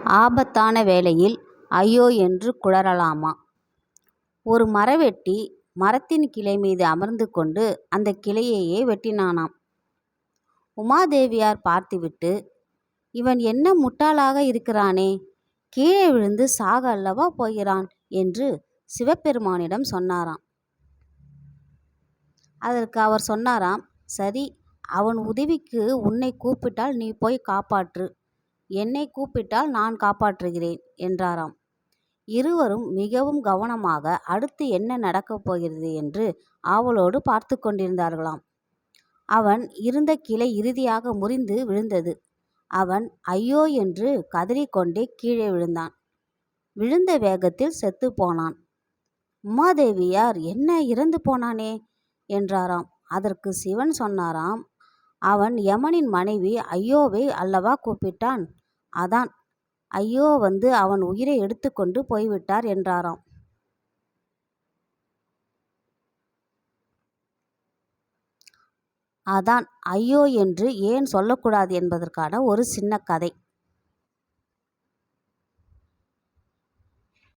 ஆபத்தான வேளையில் ஐயோ என்று குழறலாமா? ஒரு மரவெட்டி மரத்தின் கிளை மீது அமர்ந்து கொண்டு அந்த கிளையையே வெட்டினானாம். உமாதேவியார் பார்த்துவிட்டு, இவன் என்ன முட்டாளாக இருக்கிறானே, கீழே விழுந்து சாக அல்லவா போகிறான் என்று சிவபெருமானிடம் சொன்னாராம். அதற்கு அவர் சொன்னாராம், சரி, அவன் உதவிக்கு உன்னை கூப்பிட்டால் நீ போய் காப்பாற்று, என்னை கூப்பிட்டால் நான் காப்பாற்றுகிறேன் என்றாராம். இருவரும் மிகவும் கவனமாக அடுத்து என்ன நடக்கப் போகிறது என்று ஆவலோடு பார்த்து கொண்டிருந்தார்களாம். அவன் இருந்த கிளை இறுதியாக முறிந்து விழுந்தது. அவன் ஐயோ என்று கதறிக்கொண்டே கீழே விழுந்தான். விழுந்த வேகத்தில் செத்து போனான். உமாதேவியார், என்ன, இறந்து போனானே என்றாராம். அதற்கு சிவன் சொன்னாராம், அவன் யமனின் மனைவி ஐயோவை அல்லவா கூப்பிட்டான், அதான் ஐயோ வந்து அவன் உயிரை எடுத்துக்கொண்டு போய்விட்டார் என்றாராம். அதான் ஐயோ என்று ஏன் சொல்லக்கூடாது என்பதற்கான ஒரு சின்ன கதை.